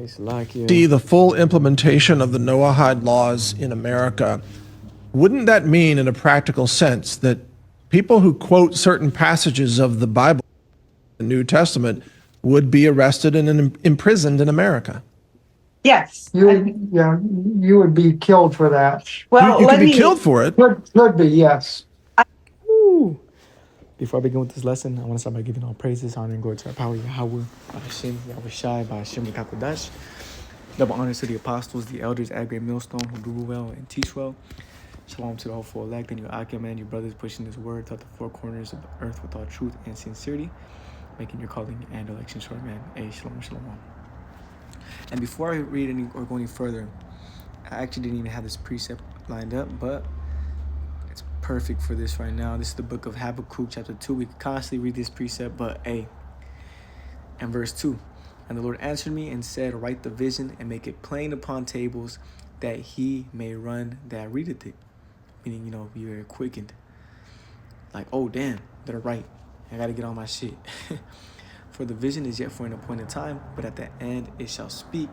see the full implementation of the Noahide laws in America, wouldn't that mean, in a practical sense, that people who quote certain passages of the Bible, the New Testament, would be arrested and imprisoned in America? Yes. You would be killed for that. Well, You could be killed for it. Could be, yes. Woo. Before I begin with this lesson, I want to start by giving all praises, honor, and glory to our power, Yahweh, Hashem, Yahweh Shai, by Hashem, Kakodash. Double honors to the apostles, the elders at Great Millstone who do well and teach well. Shalom to the hopeful elect and your Akim and your brothers pushing this word throughout the four corners of the earth with all truth and sincerity, making your calling and election sure, man. Hey, shalom, shalom. And before I read any or go any further, I actually didn't even have this precept lined up, but it's perfect for this right now. This is the book of Habakkuk, chapter 2. We could constantly read this precept, but hey, and verse 2. And the Lord answered me and said, write the vision and make it plain upon tables, that he may run that readeth it. Meaning, you're quickened. Like, oh, damn, better write. I got to get on my shit. For the vision is yet for an appointed time, but at the end it shall speak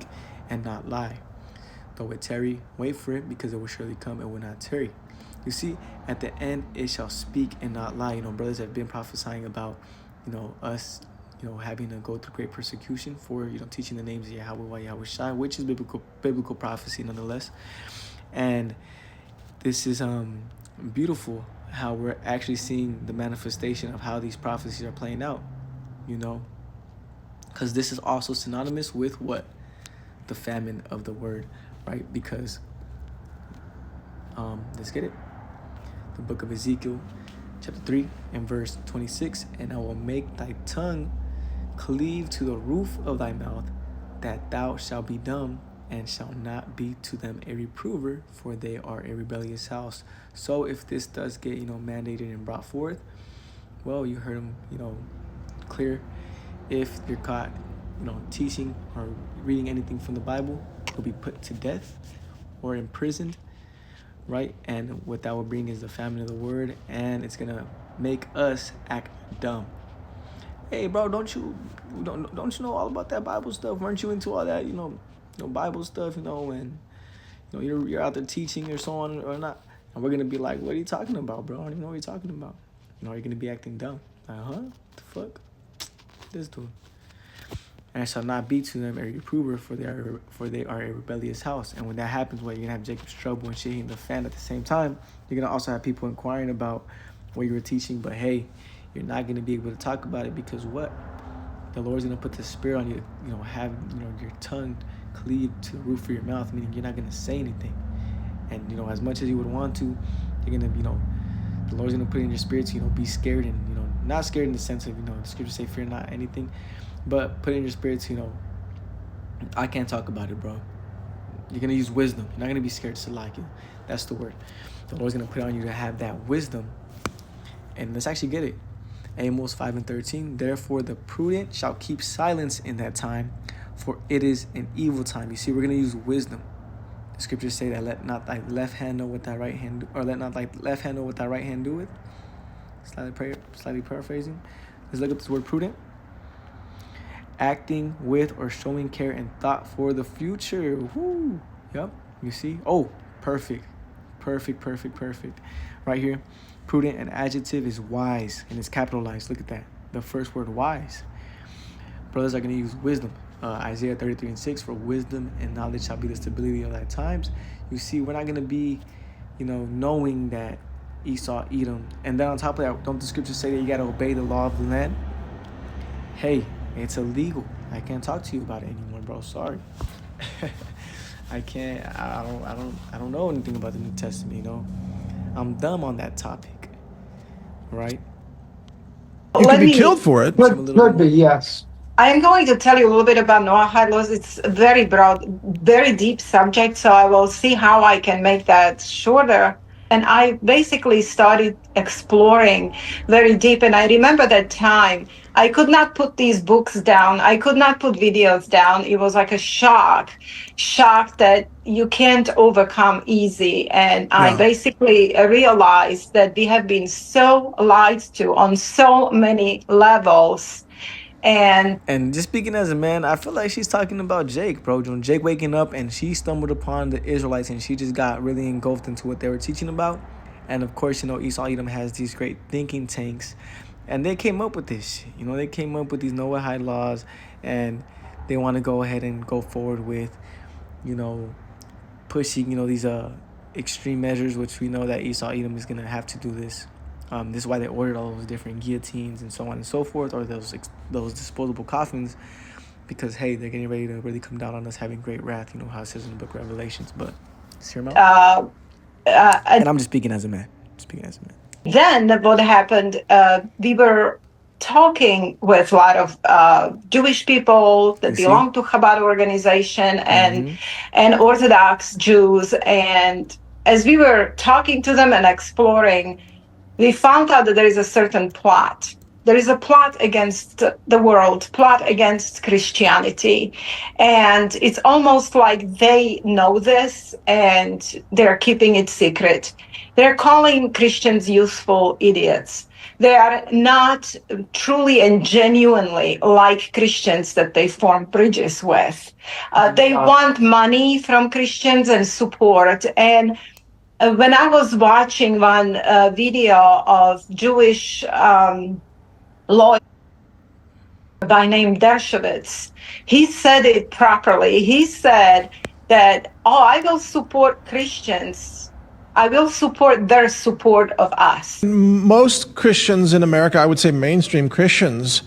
and not lie. Though it tarry, wait for it, because it will surely come and will not tarry. You see, at the end it shall speak and not lie. Brothers have been prophesying about, us, having to go through great persecution for, teaching the names of Yahweh, Yahweh Shai, which is biblical prophecy nonetheless. And this is beautiful how we're actually seeing the manifestation of how these prophecies are playing out, because this is also synonymous with what? The famine of the word, right? Because, let's get it. The book of Ezekiel, chapter 3 and verse 26, and I will make thy tongue cleave to the roof of thy mouth, that thou shalt be dumb, and shall not be to them a reprover, for they are a rebellious house. So if this does get, mandated and brought forth, well, you heard him, clear. If you're caught, teaching or reading anything from the Bible, you'll be put to death or imprisoned, right? And what that will bring is the famine of the word, and it's gonna make us act dumb. Hey, bro, don't you know all about that Bible stuff? Weren't you into all that, Bible stuff, and you're out there teaching or so on or not? And we're gonna be like, what are you talking about, bro? I don't even know what you're talking about. You're gonna be acting dumb. Like, huh? What the fuck? This dude. And it shall not be to them a reprover, for they are a rebellious house. And when that happens, you're gonna have Jacob's trouble and shit hitting the fan at the same time. You're gonna also have people inquiring about what you were teaching, but hey, you're not gonna be able to talk about it, because what? The Lord's gonna put the spirit on you, have your tongue cleave to the roof of your mouth, meaning you're not gonna say anything. And as much as you would want to, you're gonna the Lord's gonna put in your spirit to be scared, and not scared in the sense of the scriptures say fear not anything, but put in your spirit to I can't talk about it, bro. You're gonna use wisdom. You're not gonna be scared to like it. That's the word. The Lord's gonna put on you to have that wisdom. And let's actually get it. Amos 5:13. Therefore the prudent shall keep silence in that time, for it is an evil time. You see, we're gonna use wisdom. The scriptures say that let not thy left hand know what thy right hand do, or let not thy left hand know what thy right hand doeth. Slightly paraphrasing. Let's look up this word prudent. Acting with or showing care and thought for the future. Woo. Yep. You see? Oh, perfect. Right here. Prudent, an adjective, is wise, and it's capitalized. Look at that. The first word, wise. Brothers are going to use wisdom. Isaiah 33:6, for wisdom and knowledge shall be the stability of thy times. You see, we're not going to be, knowing that Esau, Edom. And then on top of that, don't the scriptures say that you got to obey the law of the land? Hey, it's illegal. I can't talk to you about it anymore, bro. Sorry. I can't. I don't know anything about the New Testament, I'm dumb on that topic, right? You could be killed for it. Could be, yes. I am going to tell you a little bit about Noahide laws. It's a very broad, very deep subject, so I will see how I can make that shorter. And I basically started exploring very deep. And I remember that time, I could not put these books down. I could not put videos down. It was like a shock that you can't overcome easy. And yeah. I basically realized that we have been so lied to on so many levels. And just speaking as a man, I feel like she's talking about Jake, bro. When Jake waking up and she stumbled upon the Israelites and she just got really engulfed into what they were teaching about. And of course, Esau Edom has these great thinking tanks. And they came up with this shit. They came up with these Noahide laws, and they want to go ahead and go forward with, pushing, these extreme measures, which we know that Esau Edom is going to have to do this. This is why they ordered all those different guillotines and so on and so forth, or those disposable coffins, because, hey, they're getting ready to really come down on us, having great wrath, how it says in the book of Revelations. But, and I'm just speaking as a man. Then what happened, we were talking with a lot of Jewish people that belong to Chabad organization and Orthodox Jews. And as we were talking to them and exploring, we found out that there is a certain plot. There is a plot against the world, plot against Christianity. And it's almost like they know this and they're keeping it secret. They're calling Christians useful idiots. They are not truly and genuinely like Christians that they form bridges with. They want money from Christians and support. And when I was watching one video of Jewish lawyer by name Dershowitz, he said it properly. He said that, I will support Christians. I will support their support of us. Most Christians in America, I would say mainstream Christians,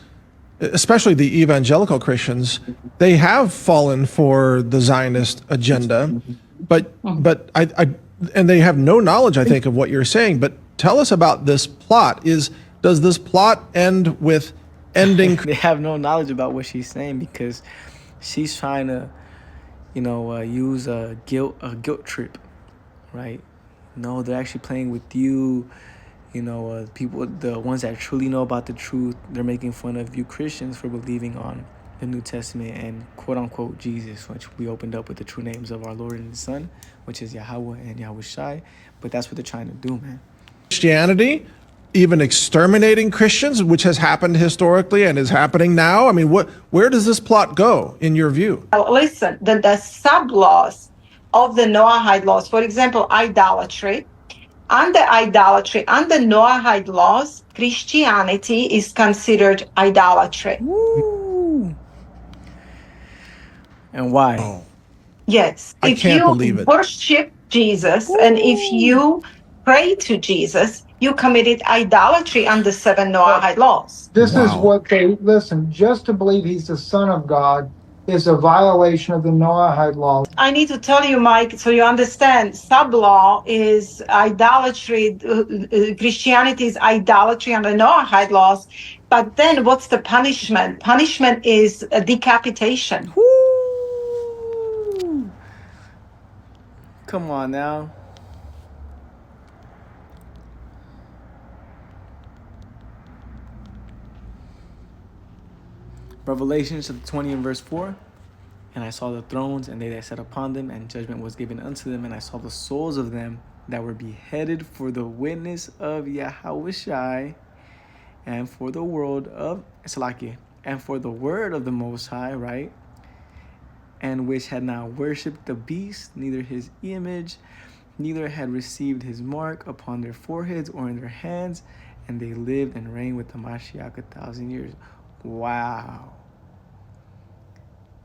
especially the evangelical Christians, they have fallen for the Zionist agenda, but and they have no knowledge, I think, of what you're saying. But tell us about this plot. Does this plot end with ending? They have no knowledge about what she's saying because she's trying to, use a guilt trip, right? No, they're actually playing with you. People, the ones that truly know about the truth, they're making fun of you Christians for believing on the New Testament and quote-unquote Jesus, which we opened up with the true names of our Lord and His Son, which is Yahweh and Yahweh Shai. But that's what they're trying to do, man. Christianity, even exterminating Christians, which has happened historically and is happening now. I mean, where does this plot go, in your view? Listen, the sub-laws of the Noahide laws, for example, idolatry. Under Noahide laws, Christianity is considered idolatry. Woo! And why? Oh, yes. I can't believe it. If you worship Jesus and if you pray to Jesus, you committed idolatry under 7 Noahide laws. This is Wow. what listen, just to believe he's the Son of God is a violation of the Noahide law. I need to tell you, Mike, so you understand, sub-law is idolatry. Christianity is idolatry under Noahide laws. But then what's the punishment? Punishment is a decapitation. Woo! Come on now. Revelation chapter 20 and verse 4. And I saw the thrones and they that sat upon them, and judgment was given unto them. And I saw the souls of them that were beheaded for the witness of Yahweh Shai, and for the word of Salakia, and for the word of the Most High, right? And which had not worshipped the beast, neither his image, neither had received his mark upon their foreheads or in their hands, and they lived and reigned with the Mashiach 1,000 years. Wow.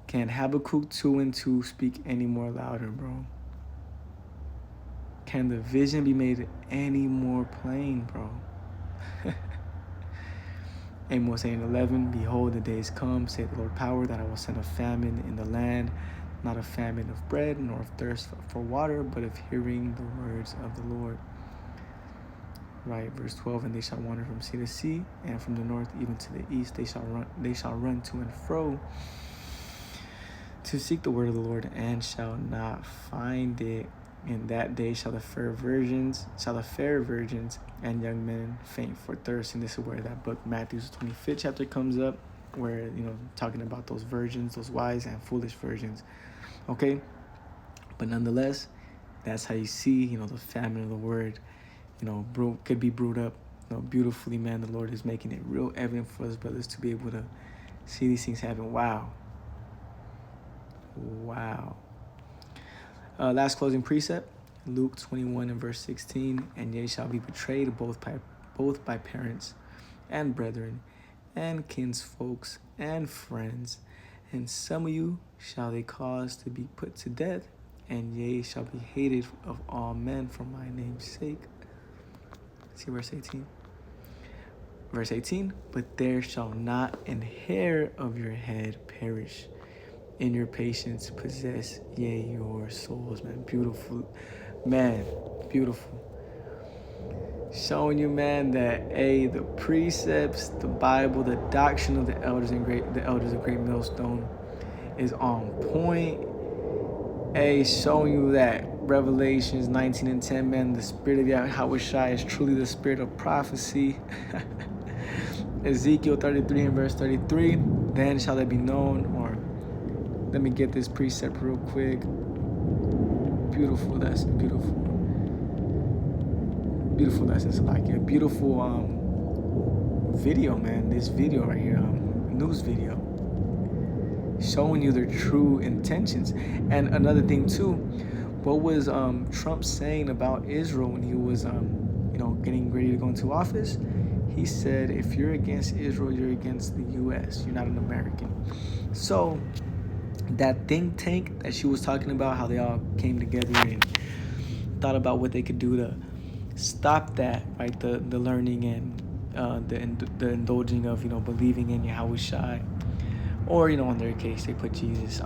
Can Habakkuk 2 and 2 speak any more louder, bro? Can the vision be made any more plain, bro? Amos 8:11, behold, the days come, saith the Lord power, that I will send a famine in the land, not a famine of bread, nor of thirst for water, but of hearing the words of the Lord. Right, verse 12, and they shall wander from sea to sea, and from the north even to the east they shall run to and fro, to seek the word of the Lord, and shall not find it. In that day shall the fair virgins and young men faint for thirst. And this is where that book, Matthew's 25th chapter, comes up, where, talking about those virgins, those wise and foolish virgins. Okay? But nonetheless, that's how you see, the famine of the word, could be brewed up, beautifully, man. The Lord is making it real evident for us brothers to be able to see these things happen. Wow. Last closing precept, Luke 21 and verse 16. And ye shall be betrayed both by parents and brethren and kinsfolks and friends. And some of you shall they cause to be put to death, and ye shall be hated of all men for my name's sake. See verse 18. Verse 18, but there shall not an hair of your head perish. In your patience possess ye your souls, man. Beautiful, man. Beautiful. Showing you, man, that the precepts, the Bible, the doctrine of the elders of Great Millstone is on point. Showing you that Revelations 19 and 10, man, the spirit of Yahweh is truly the spirit of prophecy. Ezekiel 33 and verse 33, then shall it be known, or let me get this precept real quick. Beautiful lesson, beautiful lessons, like a beautiful video, man. This video right here, news video, showing you their true intentions. And another thing too, what was Trump saying about Israel when he was getting ready to go into office? He said, if you're against Israel, you're against the U.S. You're not an American. So that think tank that she was talking about, how they all came together and thought about what they could do to stop that, right? The learning and the indulging of believing in Yahweh, or in their case they put Jesus.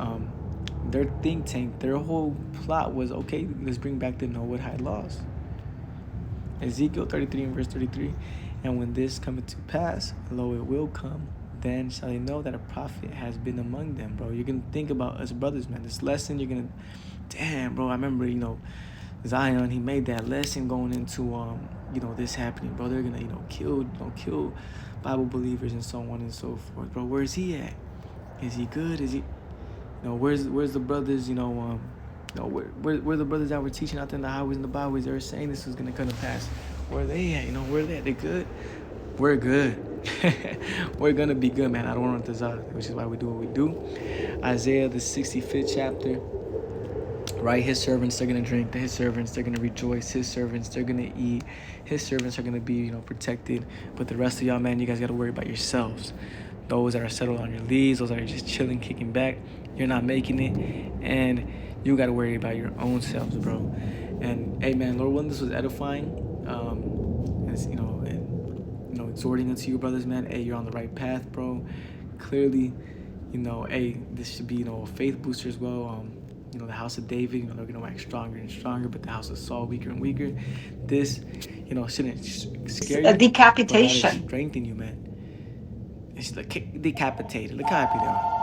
Their think tank, their whole plot was, okay, let's bring back the Noahide laws. Ezekiel 33 and verse 33, and when this cometh to pass, lo, it will come, then shall they know that a prophet has been among them. Bro, you can think about us brothers, man. This lesson, you're gonna, damn, bro, I remember, Zion, he made that lesson going into this happening, bro. They're gonna kill Bible believers and so on and so forth, bro. Where's he at? Is he good? Is he where's the brothers, where the brothers that were teaching out there in the highways and the byways, they were saying this was gonna come to pass? Where are they at? Where are they at? They good? We're good. We're gonna be good, man. I don't want to which is why we do what we do. Isaiah the 65th chapter, right? His servants, they're gonna drink. His servants, they're gonna rejoice. His servants, they're gonna eat. His servants are gonna be protected. But the rest of y'all, man, you guys gotta worry about yourselves. Those that are settled on your leads, those that are just chilling, kicking back, you're not making it, and you gotta worry about your own selves, bro. And hey, man, Lord willing, this was edifying. Exhorting unto you, brothers, man. Hey, you're on the right path, bro. Clearly, this should be a faith booster as well. The house of David, they're gonna wax stronger and stronger, but the house of Saul weaker and weaker. This, shouldn't scare you. A decapitation. But strengthen you, man. It's like decapitated. Look how happy they are.